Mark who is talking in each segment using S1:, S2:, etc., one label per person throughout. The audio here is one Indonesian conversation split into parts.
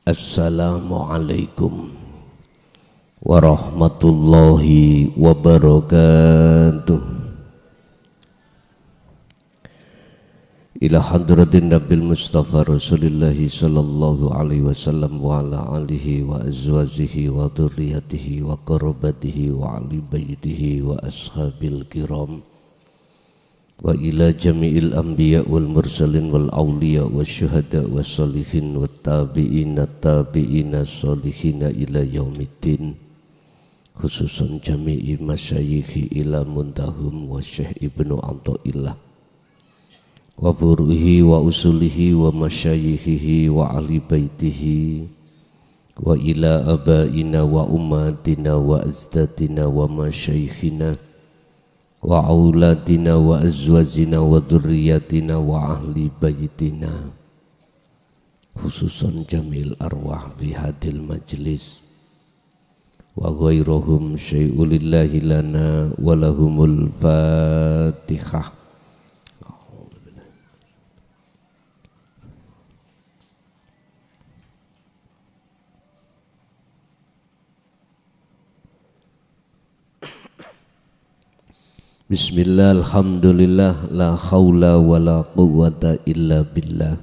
S1: Assalamualaikum warahmatullahi wabarakatuh. Ila hadratin Nabil Mustafa Rasulillahi sallallahu alaihi wasallam wa ala alihi wa azwajihi wa dhurriyyatihi wa qarabatihi wa ahli baitihi wa ashabil kiram wa ila jami'il anbiya wal mursalin wal awliya wa syuhada wa salihin wa tabi'ina salihina ila yaumiddin, khususan jami'i masyayikhi ila muntahum wa syekh ibnu Athaillah wa furuhi wa usulihi wa masyayikhihi wa ahli baitihi wa ila abaina wa ummatina wa azdatina wa masyayikhina wa auladina wa azwajina wa dhurriyyatina wa ahli baitina, khususan jamil arwah fi hadil majlis wa ghairuhum syai'ulillahi lana wa lahumul fatihah. Bismillah, alhamdulillah, la khawla wa la quwwata illa billah.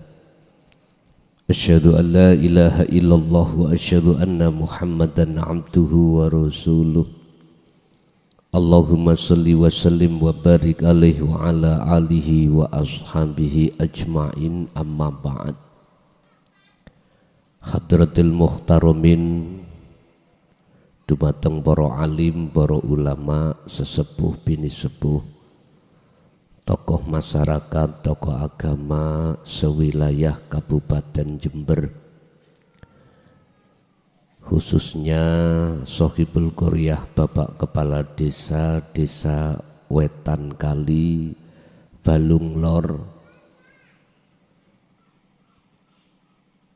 S1: Asyhadu an la ilaha illallah wa asyhadu anna Muhammadan abduhu wa rasuluh. Allahumma salli wa sallim wa barik alaihi wa ala alihi wa ashabihi ajma'in, amma ba'd. Hadratil muhtaramin, dumateng para alim, para ulama, sesepuh bini sepuh, tokoh masyarakat, tokoh agama sewilayah Kabupaten Jember, khususnya Sohibul Qaryah, Bapak Kepala Desa Wetan Kali, Balung Lor,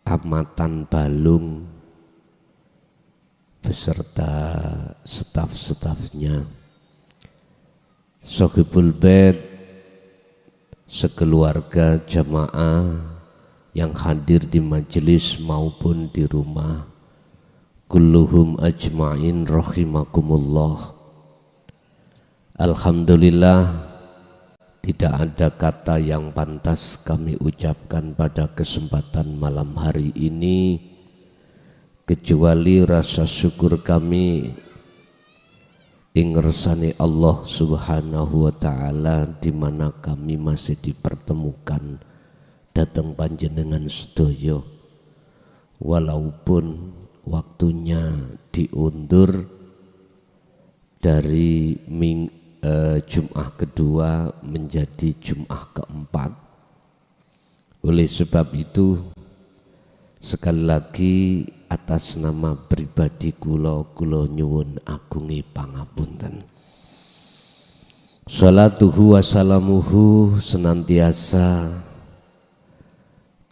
S1: Amatan Balung, beserta staf-stafnya, Sohibul Bait, sekeluarga jamaah yang hadir di majelis maupun di rumah, kulluhum ajma'in rahimakumullah. Alhamdulillah, tidak ada kata yang pantas kami ucapkan pada kesempatan malam hari ini kecuali rasa syukur kami ing ngersani Allah subhanahu wa ta'ala, di mana kami masih dipertemukan datang panjenengan sedaya, walaupun waktunya diundur dari Jum'ah kedua menjadi Jum'ah keempat. Oleh sebab itu, sekali lagi atas nama pribadi kula nyuwun agungi pangapunten. Salatuhu wa salamuhu senantiasa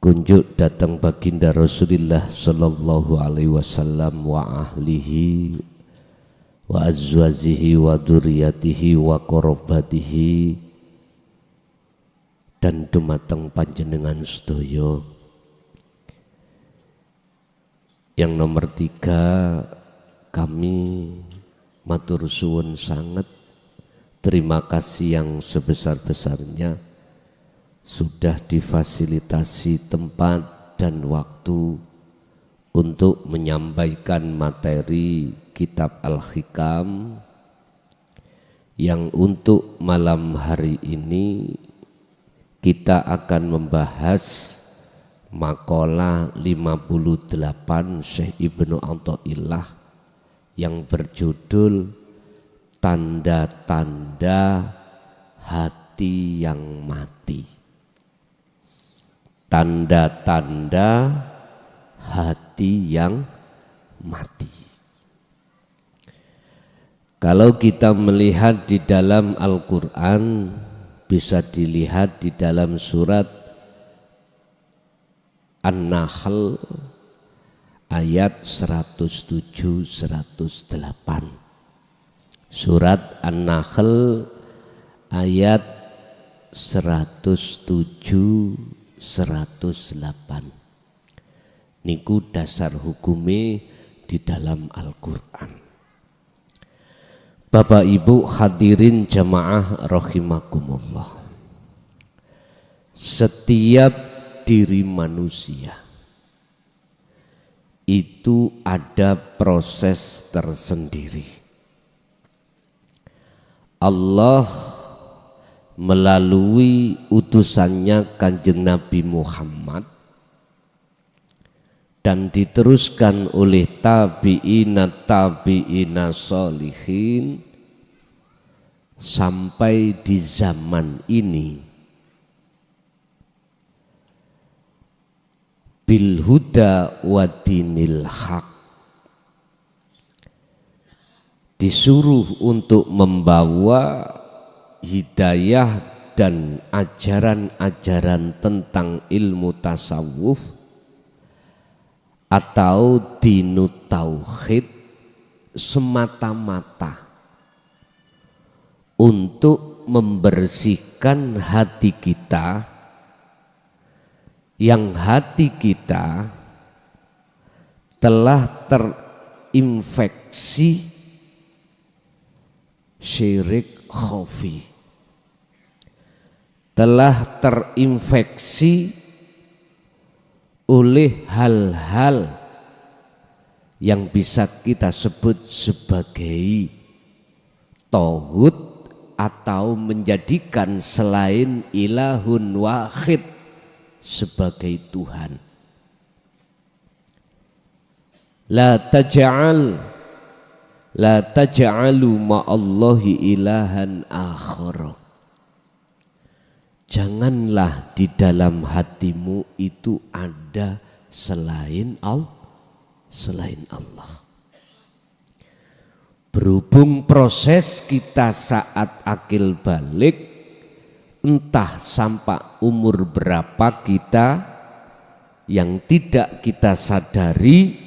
S1: kunjuk datang baginda Rasulullah sallallahu alaihi wasallam wa ahlihi wa azwajihi wa dzurriyyatihi wa qarabatihi, dan dumateng panjenengan sedaya. Yang nomor 3, kami matur suwun sangat, terima kasih yang sebesar-besarnya sudah difasilitasi tempat dan waktu untuk menyampaikan materi kitab Al-Hikam yang untuk malam hari ini kita akan membahas makalah 58 Syekh Ibnu Athaillah yang berjudul Tanda-tanda hati yang mati. Tanda-tanda hati yang mati. Kalau kita melihat di dalam Al-Quran, bisa dilihat di dalam surat An-Nahl ayat 107-108. Surat An-Nahl ayat 107-108. Niku dasar hukume di dalam Al-Quran. Bapak Ibu hadirin jamaah rahimakumullah. Setiap diri manusia itu ada proses tersendiri. Allah melalui utusannya Kanjeng Nabi Muhammad dan diteruskan oleh tabi'ina sholihin sampai di zaman ini bil huda wa dinil haq, disuruh untuk membawa hidayah dan ajaran-ajaran tentang ilmu tasawuf atau dinut tauhid semata-mata untuk membersihkan hati kita, yang hati kita telah terinfeksi syirik khafi, telah terinfeksi oleh hal-hal yang bisa kita sebut sebagai tauhid atau menjadikan selain ilahun wahid sebagai Tuhan. La taj'alu ma'allahi ilahan akhara. Janganlah di dalam hatimu itu ada selain Allah. Berhubung proses kita saat akil balik, entah sampai umur berapa kita, yang tidak kita sadari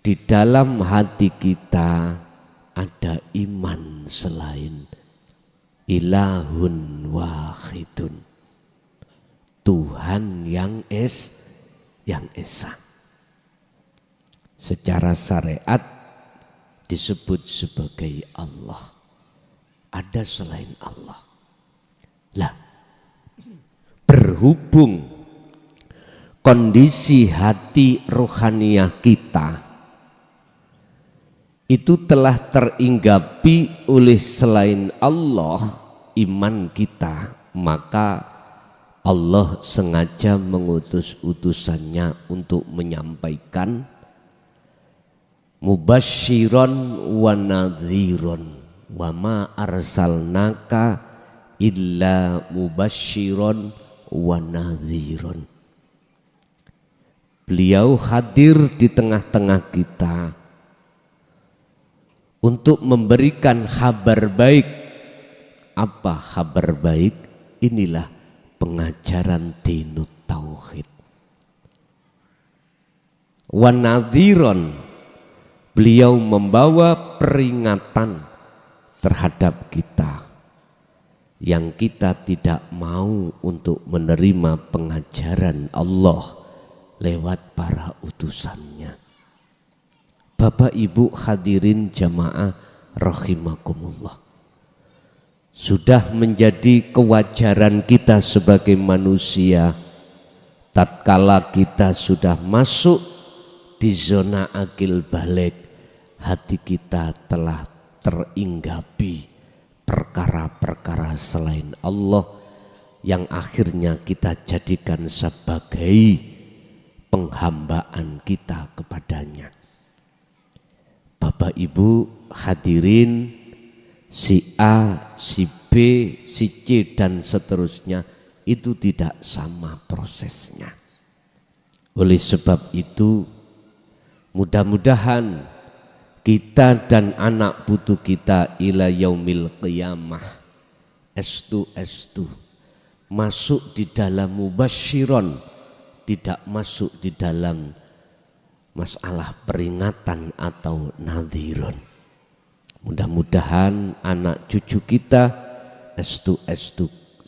S1: di dalam hati kita ada iman selain ilahun wahidun, Tuhan yang esa. Secara syariat disebut sebagai Allah. Ada selain Allah. Lah, berhubung kondisi hati rohaniah kita itu telah teringgapi oleh selain Allah iman kita, maka Allah sengaja mengutus utusannya untuk menyampaikan mubasyiron wa nadhiron wa ma arsalnaka illa mubasyiron wa nadhiron. Beliau hadir di tengah-tengah kita untuk memberikan kabar baik. Apa kabar baik? Inilah pengajaran dinut tauhid. Wa nadhiron, beliau membawa peringatan terhadap kita yang kita tidak mau untuk menerima pengajaran Allah lewat para utusannya. Bapak Ibu hadirin jamaah rahimakumullah, sudah menjadi kewajaran kita sebagai manusia tatkala kita sudah masuk di zona akil balik, hati kita telah teringgapi perkara-perkara selain Allah yang akhirnya kita jadikan sebagai penghambaan kita kepadanya. Bapak Ibu hadirin, si A, si B, si C dan seterusnya itu tidak sama prosesnya. Oleh sebab itu mudah-mudahan kita dan anak putu kita ila yaumil qiyamah estu masuk di dalam mubasyiron, tidak masuk di dalam masalah peringatan atau nadhiron. Mudah-mudahan anak cucu kita estu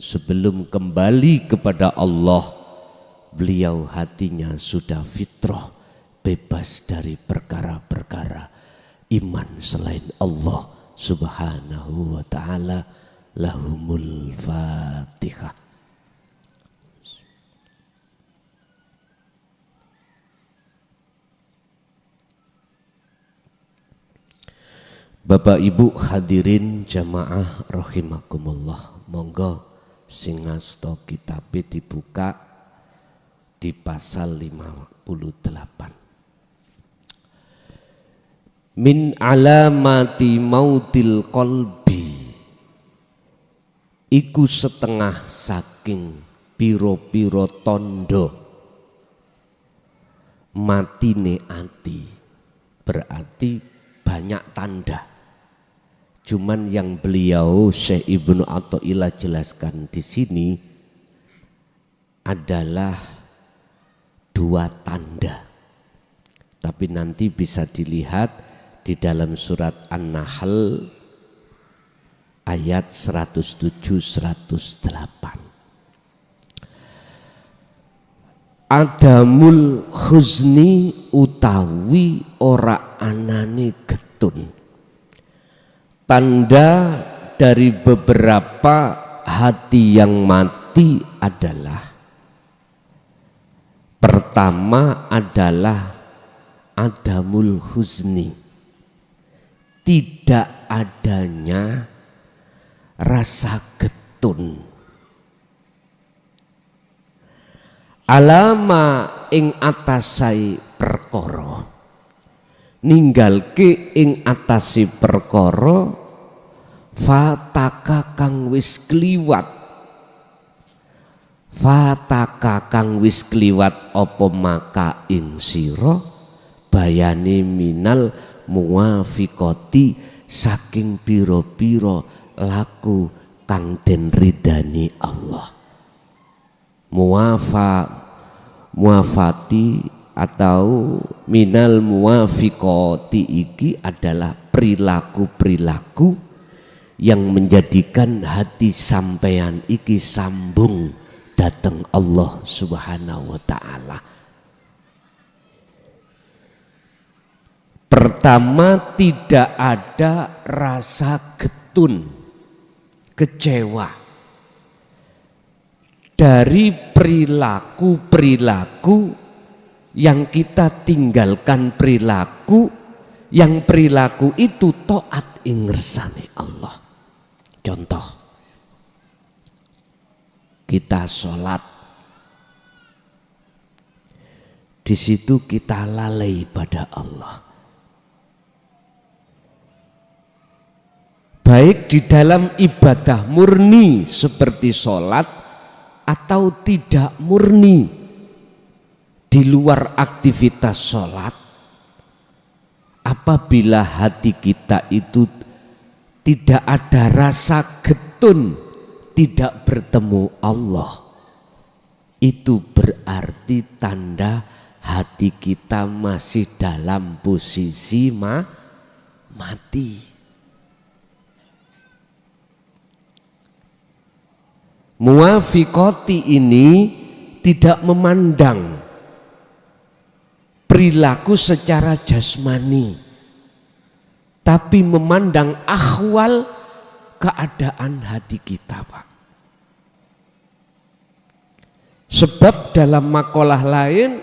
S1: sebelum kembali kepada Allah beliau hatinya sudah fitrah, bebas dari perkara-perkara iman selain Allah Subhanahu wa ta'ala. Lahumul Fatihah. Bapak Ibu hadirin jamaah rahimakumullah, monggo sing ngasta kitabe dibuka di pasal 58. Min alamati mautil qalbi, iku setengah saking piro-piro tondo matine ati, berarti banyak tanda. Cuman yang beliau Syekh Ibnu Athaillah jelaskan di sini adalah 2 tanda. Tapi nanti bisa dilihat di dalam surat An-Nahl ayat 107-108. Adamul khuzni utawi ora anane getun. Tanda dari beberapa hati yang mati adalah, pertama adalah adamul huzni, tidak adanya rasa getun. Alama ing atasai perkara, ninggalke ing atasi perkara fataka kang wis kliwat. Fataka kang wis kliwat apa maka ing sira bayane minal muwafiqati saking pira-pira laku kang den ridani Allah. Muwafati atau minal muwafiqati iki adalah perilaku-perilaku yang menjadikan hati sampean iki sambung datang Allah Subhanahu wa ta'ala. Pertama, tidak ada rasa getun, kecewa dari perilaku-perilaku yang kita tinggalkan, yang perilaku itu taat ing ngersane Allah. Contoh, kita sholat, di situ kita lalai pada Allah. Baik di dalam ibadah murni seperti sholat atau tidak murni di luar aktivitas sholat, apabila hati kita itu tidak ada rasa getun, tidak bertemu Allah, itu berarti tanda hati kita masih dalam posisi mati. Muwafiqati ini tidak memandang perilaku secara jasmani, tapi memandang ahwal keadaan hati kita, Pak. Sebab dalam makalah lain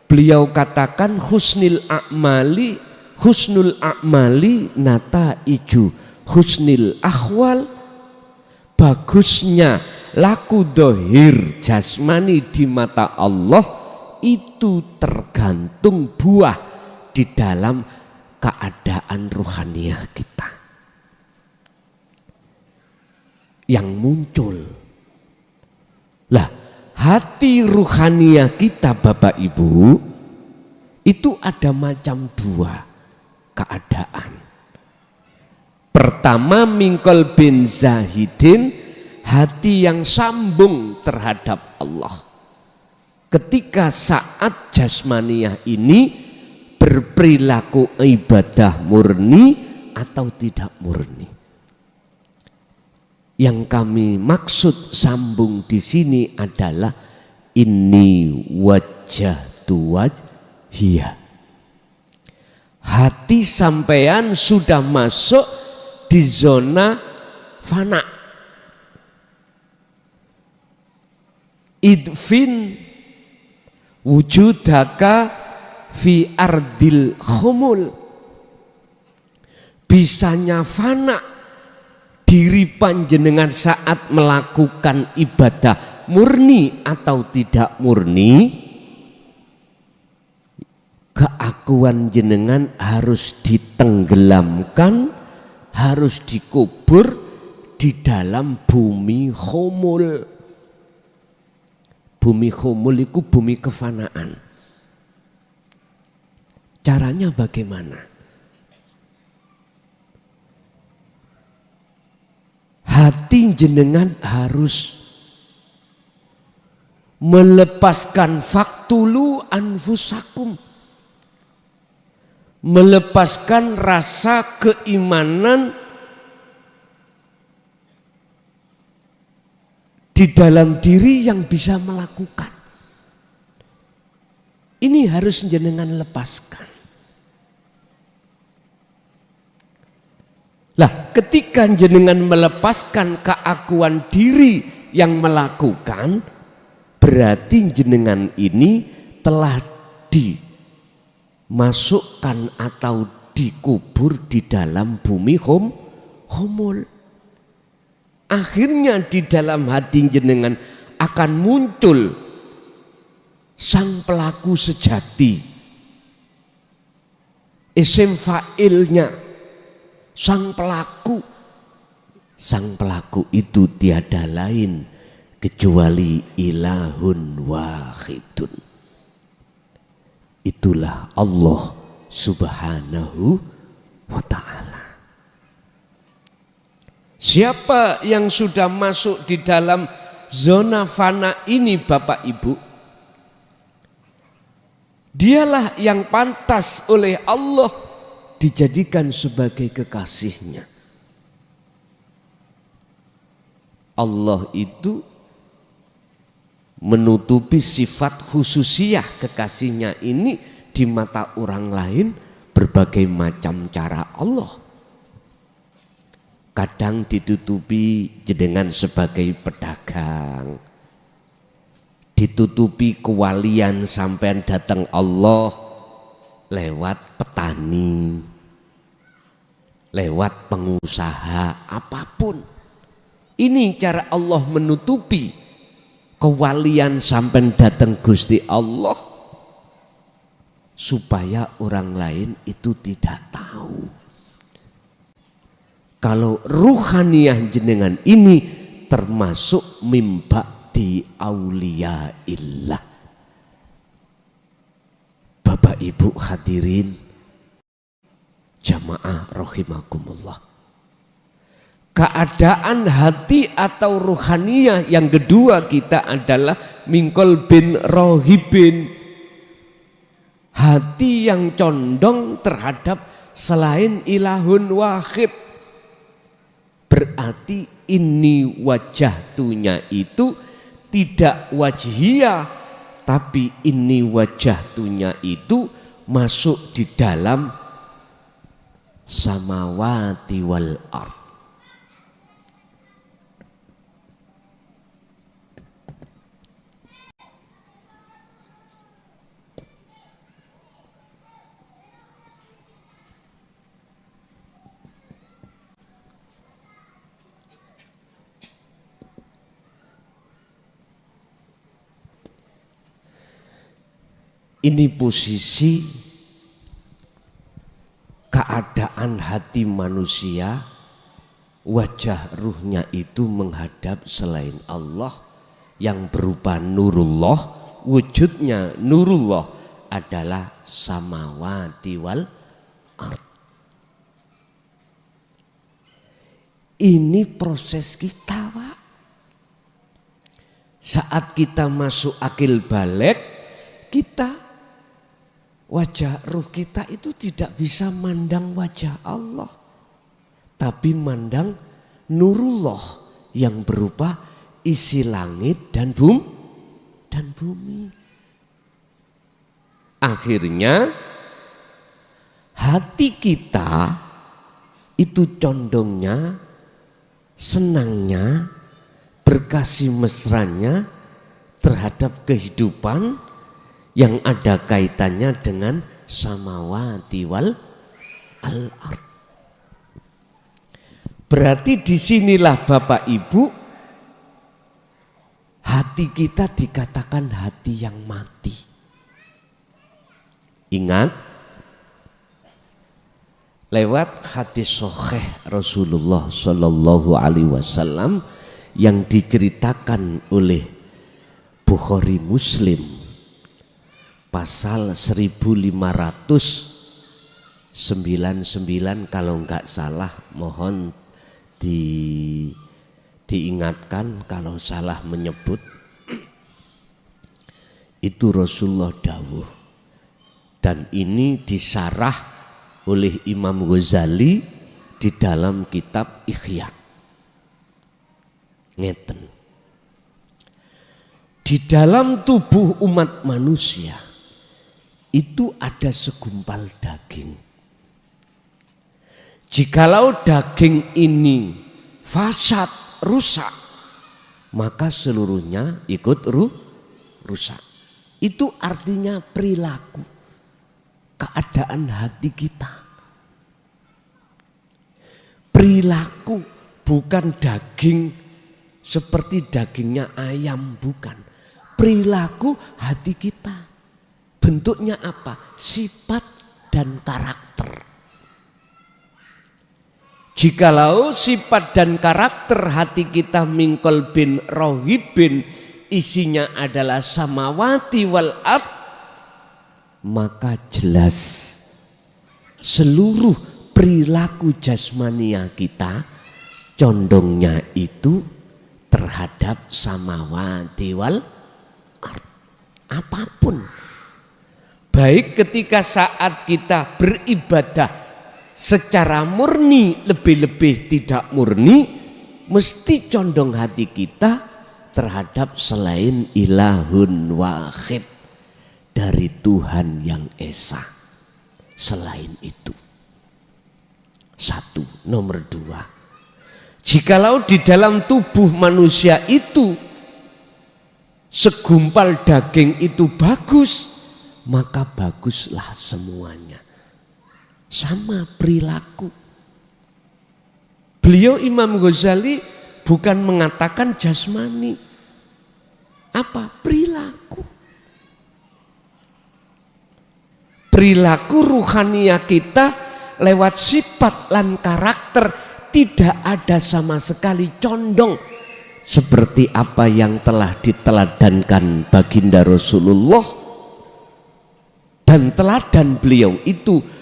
S1: beliau katakan husnul a'mali nataiju husnil ahwal, bagusnya laku dohir jasmani di mata Allah itu tergantung buah di dalam keadaan ruhaniyah kita yang muncul. Lah, hati ruhaniyah kita Bapak Ibu itu ada macam 2 keadaan. Pertama, mingkol bin zahidin, hati yang sambung terhadap Allah. Ketika saat jasmaniyah ini berperilaku ibadah murni atau tidak murni. Yang kami maksud sambung di sini adalah inni wajjahtu wajhiya. Hati sampean sudah masuk di zona fana. Idfin wujudaka fi ardil khumul. Bisanya fana diri panjenengan saat melakukan ibadah murni atau tidak murni, keakuan jenengan harus ditenggelamkan, harus dikubur di dalam bumi khumul. Bumi khumul itu bumi kefanaan. Caranya bagaimana? Hati jenengan harus melepaskan faktulu anfusakum, melepaskan rasa keimanan di dalam diri yang bisa melakukan. Ini harus jenengan lepaskan. Lah, ketika jenengan melepaskan keakuan diri yang melakukan, berarti jenengan ini telah dimasukkan atau dikubur di dalam bumi khumul. Akhirnya di dalam hati jenengan akan muncul sang pelaku sejati. Isim fa'ilnya sang pelaku. Sang pelaku itu tiada lain kecuali ilahun wahidun. Itulah Allah Subhanahu wa ta'ala. Siapa yang sudah masuk di dalam zona fana ini Bapak Ibu, dialah yang pantas oleh Allah dijadikan sebagai kekasihnya. Allah itu menutupi sifat khususiyah kekasihnya ini di mata orang lain berbagai macam cara Allah. Kadang ditutupi jenengan sebagai pedagang, ditutupi kewalian sampean datang Allah lewat petani, lewat pengusaha apapun. Ini cara Allah menutupi kewalian sampean datang Gusti Allah supaya orang lain itu tidak tahu. Kalau ruhaniyah jenengan ini termasuk mimba di auliyaillah. Bapak Ibu hadirin jamaah rahimakumullah. Keadaan hati atau ruhaniyah yang kedua kita adalah mingkol bin rohibin. Hati yang condong terhadap selain ilahun wahid. Berarti ini wajahtunya itu tidak wajhiyah, tapi ini wajahtunya itu masuk di dalam samawati wal ard. Ini posisi keadaan hati manusia, wajah ruhnya itu menghadap selain Allah yang berupa nurullah, wujudnya nurullah adalah samawati wal ard. Ini proses kita, Pak. Saat kita masuk akil balik, kita wajah ruh kita itu tidak bisa mandang wajah Allah, tapi mandang nurullah yang berupa isi langit dan dan bumi. Akhirnya hati kita itu condongnya, senangnya, berkasih mesranya terhadap kehidupan yang ada kaitannya dengan samawati wal al-ard. Berarti disinilah Bapak Ibu, hati kita dikatakan hati yang mati. Ingat, lewat hadis sahih Rasulullah Shallallahu Alaihi Wasallam yang diceritakan oleh Bukhari Muslim, pasal 1599 kalau enggak salah, mohon diingatkan kalau salah menyebut. Itu Rasulullah dawuh, dan ini disarah oleh Imam Ghazali di dalam kitab Ihya. Ngeten, di dalam tubuh umat manusia itu ada segumpal daging. Jikalau daging ini fasad, rusak, maka seluruhnya ikut rusak. Itu artinya perilaku, keadaan hati kita. Perilaku, bukan daging seperti dagingnya ayam, bukan. Perilaku hati kita. Bentuknya apa? Sifat dan karakter. Jikalau sifat dan karakter hati kita mingkol bin rohibin, isinya adalah samawati wal ard, maka jelas seluruh perilaku jasmania kita condongnya itu terhadap samawati wal ard. Apapun, baik ketika saat kita beribadah secara murni, lebih-lebih tidak murni, mesti condong hati kita terhadap selain ilahun wahid, dari Tuhan yang esa. Selain itu, satu. Nomor dua, jikalau di dalam tubuh manusia itu segumpal daging itu bagus, maka baguslah semuanya. Sama perilaku. Beliau Imam Ghazali bukan mengatakan jasmani. Apa? Perilaku. Perilaku ruhania kita lewat sifat dan karakter tidak ada sama sekali condong seperti apa yang telah diteladankan baginda Rasulullah, dan teladan beliau itu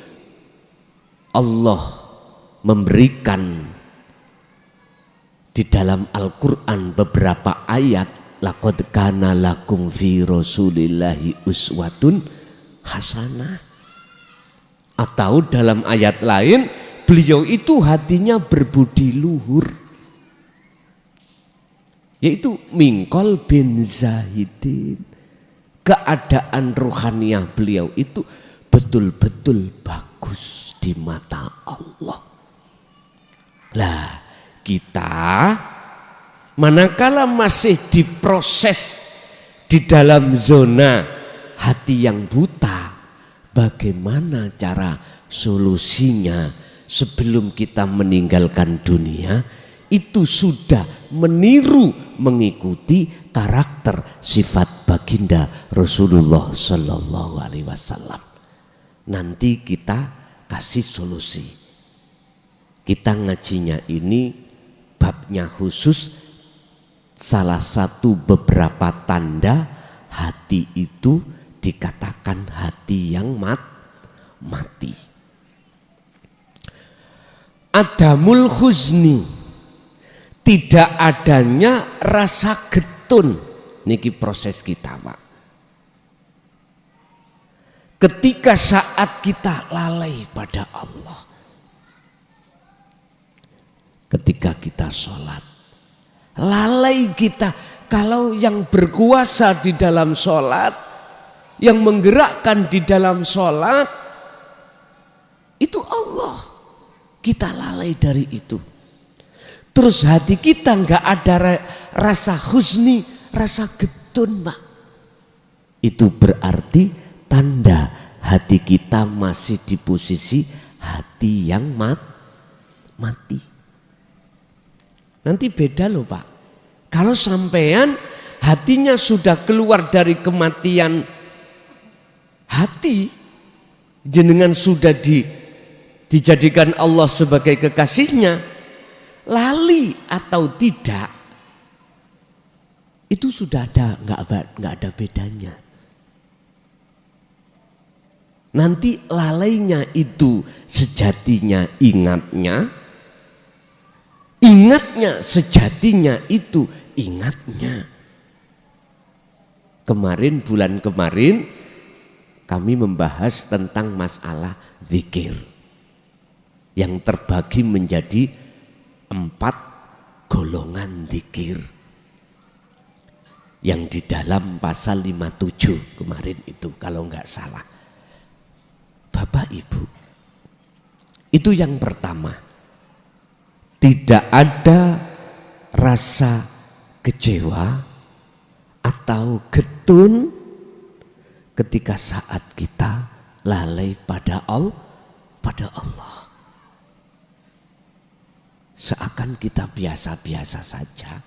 S1: Allah memberikan di dalam Al-Quran beberapa ayat, laqad kana lakum fi rasulillahi uswatun hasanah. Atau dalam ayat lain, beliau itu hatinya berbudi luhur, yaitu mingkol bin Zahidin. Keadaan ruhaniah beliau itu betul-betul bagus di mata Allah. Lah, kita manakala masih diproses di dalam zona hati yang buta, bagaimana cara solusinya sebelum kita meninggalkan dunia? Itu sudah meniru, mengikuti karakter sifat baginda Rasulullah Sallallahu Alaihi Wasallam. Nanti kita kasih solusi. Kita ngajinya ini babnya khusus, salah satu beberapa tanda hati itu dikatakan hati yang mati. Adamul huzni, tidak adanya rasa getun. Niki proses kita, Pak. Ketika saat kita lalai pada Allah, ketika kita sholat, lalai kita Kalau yang berkuasa di dalam sholat, yang menggerakkan di dalam sholat, itu Allah. Kita lalai dari itu. Terus hati kita nggak ada rasa husni, rasa getun, Pak. Itu berarti tanda hati kita masih di posisi hati yang mati. Nanti beda loh, Pak. Kalau sampean hatinya sudah keluar dari kematian hati, jenengan sudah dijadikan Allah sebagai kekasihnya, lali atau tidak, itu sudah ada, nggak ada bedanya. Nanti lalainya itu sejatinya ingatnya, ingatnya sejatinya itu ingatnya. Bulan kemarin kami membahas tentang masalah zikir yang terbagi menjadi 4 golongan zikir yang di dalam pasal 57 kemarin itu kalau nggak salah. Bapak Ibu, itu yang pertama, tidak ada rasa kecewa atau getun ketika saat kita lalai pada Allah. Seakan kita biasa-biasa saja.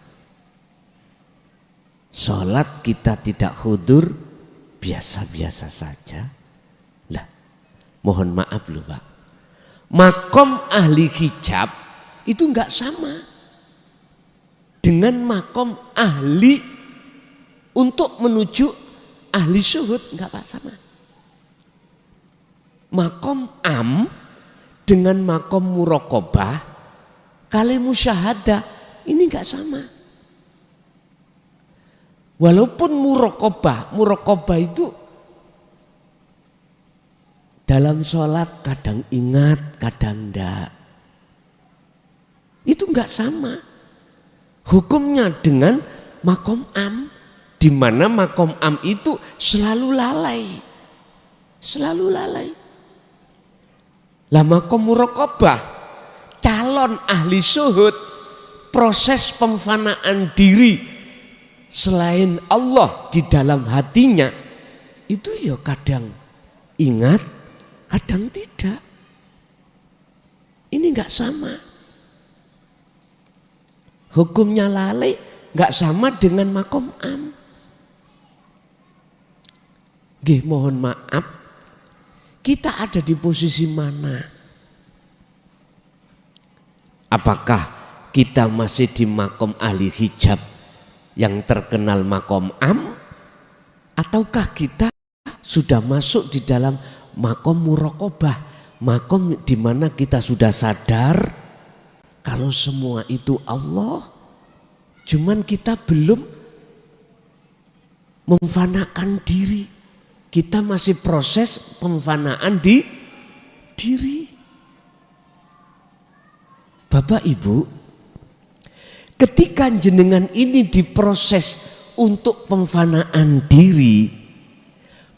S1: Sholat kita tidak khudur, biasa-biasa saja. Lah, mohon maaf loh Pak. Makom ahli hijab itu enggak sama dengan makom ahli untuk menuju ahli syuhud, enggak Pak, sama. Makom am dengan makom muraqabah kali musyahadah ini enggak sama. Walaupun muraqabah itu dalam sholat kadang ingat, kadang enggak. Itu enggak sama hukumnya dengan makom am, di mana makom am itu selalu lalai. Lah makom muraqabah, calon ahli syuhud, proses pemfanaan diri selain Allah di dalam hatinya, itu ya kadang ingat, kadang tidak. Ini enggak sama. Hukumnya lalai enggak sama dengan makom am. Nggih, mohon maaf, kita ada di posisi mana? Apakah kita masih di makom ahli hijab yang terkenal makom am, ataukah kita sudah masuk di dalam makom muraqabah, makom di mana kita sudah sadar kalau semua itu Allah, cuman kita belum memfanakan diri. Kita masih proses pemfanaan di diri. Bapak Ibu, ketika jenengan ini diproses untuk pemfanaan diri,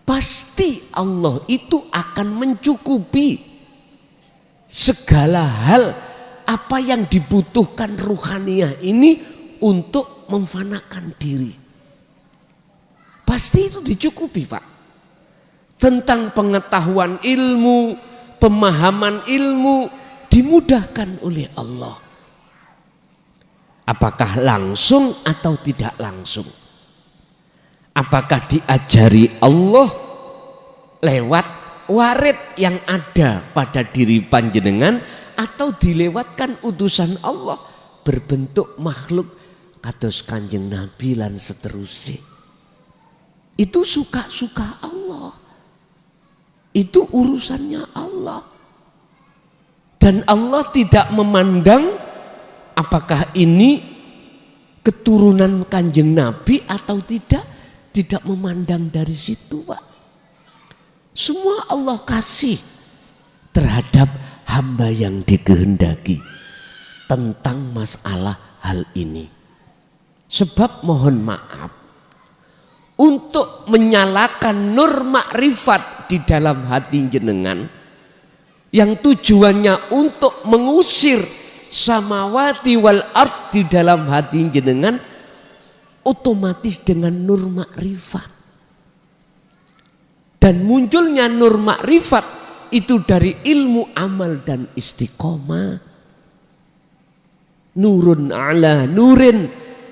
S1: pasti Allah itu akan mencukupi segala hal apa yang dibutuhkan ruhaniyah ini untuk memfanakan diri. Pasti itu dicukupi, Pak. Tentang pengetahuan ilmu, pemahaman ilmu dimudahkan oleh Allah. Apakah langsung atau tidak langsung? Apakah diajari Allah lewat warid yang ada pada diri panjenengan, atau dilewatkan utusan Allah berbentuk makhluk kados Kanjeng Nabi lan seterusnya? Itu suka-suka Allah. Itu urusannya Allah. Dan Allah tidak memandang apakah ini keturunan Kanjeng Nabi atau tidak. Tidak memandang dari situ, Pak. Semua Allah kasih terhadap hamba yang dikehendaki tentang masalah hal ini.
S2: Sebab mohon maaf, untuk menyalakan nur makrifat di dalam hati jenengan yang tujuannya untuk mengusir samawati wal ard di dalam hati jenengan, otomatis dengan nur makrifat. Dan munculnya nur makrifat itu dari ilmu, amal dan istiqomah. Nurun ala nurin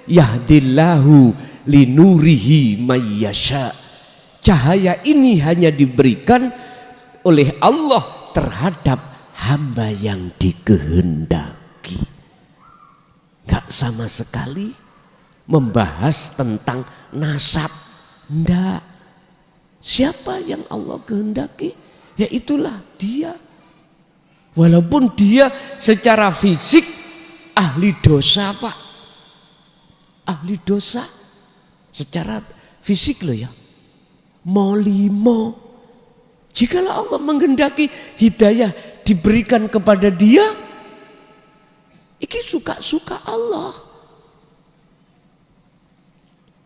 S2: yahdillahu linurihi mayyasha. Cahaya ini hanya diberikan oleh Allah terhadap hamba yang dikehendaki. Gak sama sekali membahas tentang nasab. Ndak. Siapa yang Allah kehendaki, ya itulah dia. Walaupun dia secara fisik ahli dosa, Pak. Ahli dosa secara fisik loh ya. Molimo. Jikalau Allah menghendaki hidayah diberikan kepada dia, iki suka-suka Allah.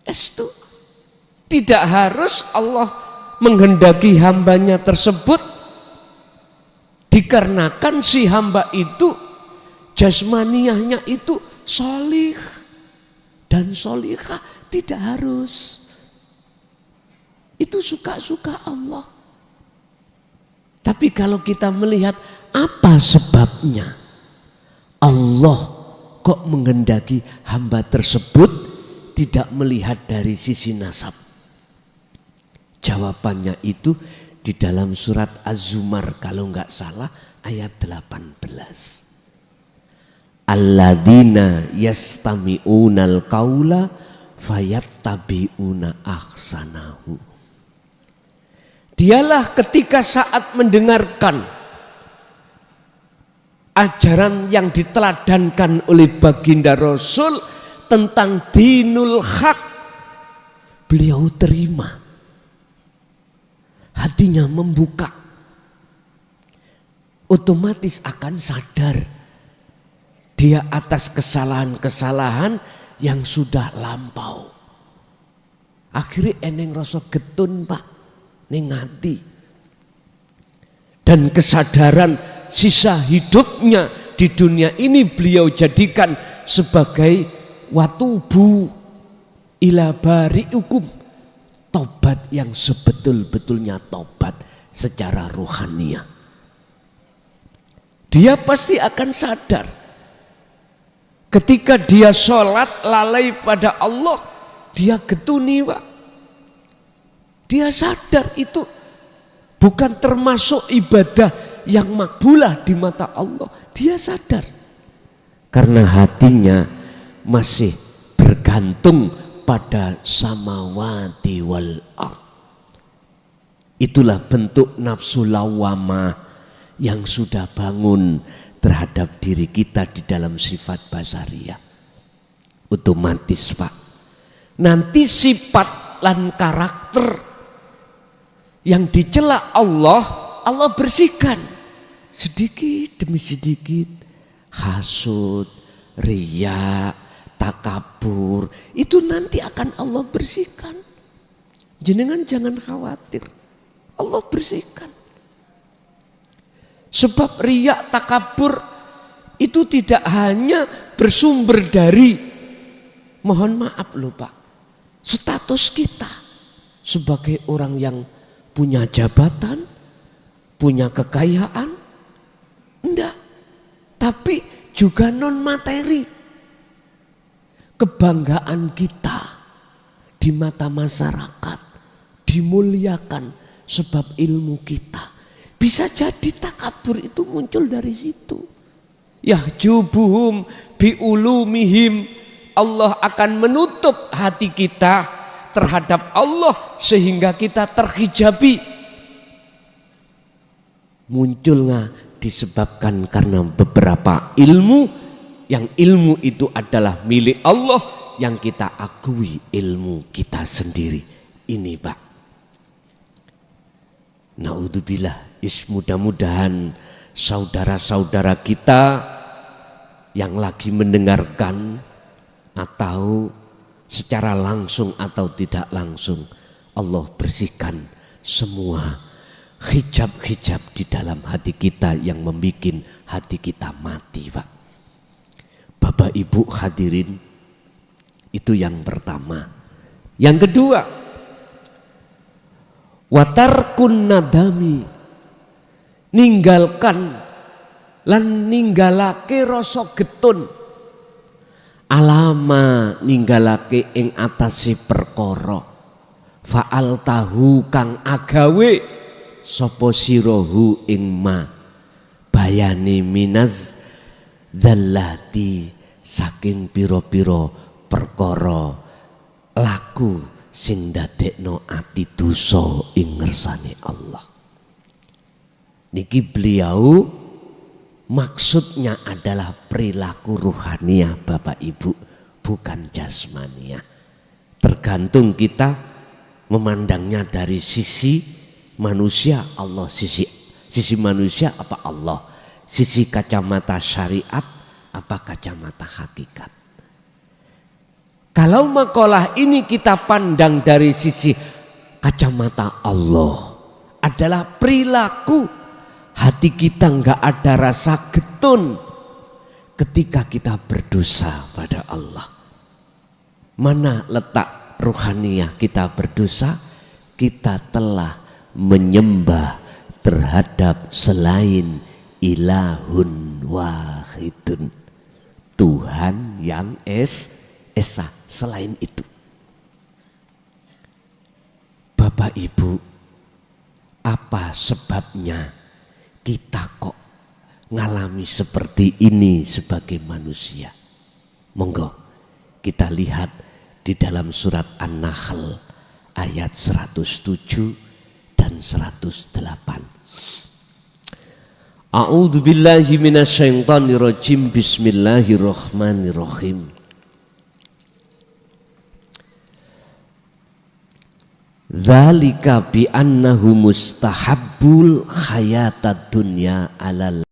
S2: Estu. Tidak harus Allah menghendaki hambanya tersebut dikarenakan si hamba itu jasmaniahnya itu solih dan solihah. Tidak harus. Itu suka-suka Allah. Tapi kalau kita melihat apa sebabnya Allah kok menghendaki hamba tersebut tidak melihat dari sisi nasab. Jawabannya itu di dalam surat Az-Zumar kalau enggak salah ayat 18. Alladzina yastami'unal qaula fayattabi'una ahsanahu. Dialah ketika saat mendengarkan ajaran yang diteladankan oleh baginda Rasul tentang dinul haq, beliau terima. Hatinya membuka, otomatis akan sadar dia atas kesalahan-kesalahan yang sudah lampau. Akhirnya eneng rasa getun, Pak, ning hati. Dan kesadaran sisa hidupnya di dunia ini beliau jadikan sebagai watubu ila bari'ikum, tobat yang sebetul-betulnya tobat secara rohaniah. Dia pasti akan sadar ketika dia sholat lalai pada Allah, dia getuni, Pak. Dia sadar itu bukan termasuk ibadah yang makbulah di mata Allah. Dia sadar karena hatinya masih bergantung pada samawati wal ard. Itulah bentuk nafsu lawamah yang sudah bangun terhadap diri kita di dalam sifat basariyah. Otomatis, Pak, nanti sifat dan karakter yang dicela Allah, Allah bersihkan sedikit demi sedikit. Hasud, riya, takabur, itu nanti akan Allah bersihkan. Jenengan jangan khawatir, Allah bersihkan. Sebab riya, takabur itu tidak hanya bersumber dari, mohon maaf loh Pak, status kita sebagai orang yang punya jabatan, punya kekayaan, enggak, tapi juga non materi. Kebanggaan kita di mata masyarakat dimuliakan sebab ilmu kita. Bisa jadi takabur itu muncul dari situ. Yahjubuhum biulumihim, Allah akan menutup hati kita terhadap Allah sehingga kita terhijabi. Munculnya disebabkan karena beberapa ilmu, yang ilmu itu adalah milik Allah, yang kita akui ilmu kita sendiri. Ini Pak, naudzubillah, mudah-mudahan saudara-saudara kita yang lagi mendengarkan atau secara langsung atau tidak langsung Allah bersihkan semua hijab-hijab di dalam hati kita yang membuat hati kita mati, Pak. Bapak Ibu hadirin, itu yang pertama. Yang kedua, watarkun nadami, ninggalkan lan ninggalake rasa getun, alama ninggalake ing atase perkara faal tahu kang agawe sapa sirahu ing ma bayani minaz dzallati saking pira-pira perkara laku sing ndadekno ati dosa ing ngersane Allah. Niki beliau maksudnya adalah perilaku ruhaniah Bapak Ibu, bukan jasmaniah. Tergantung kita memandangnya dari sisi manusia Allah, sisi manusia apa Allah, sisi kacamata syariat apa kacamata hakikat. Kalau makalah ini kita pandang dari sisi kacamata Allah, adalah perilaku hati kita enggak ada rasa getun ketika kita berdosa pada Allah. Mana letak ruhaniah kita berdosa? Kita telah menyembah terhadap selain ilahun wahidun, Tuhan yang esa, selain itu. Bapak Ibu, apa sebabnya kita kok ngalami seperti ini sebagai manusia? Monggo kita lihat di dalam surat An-Nahl ayat 107 dan 108. A'udzu billahi minasyaitonir rajim. Bismillahirrahmanirrahim. Dzalika bi annahu mustahabbul hayatad dunya alal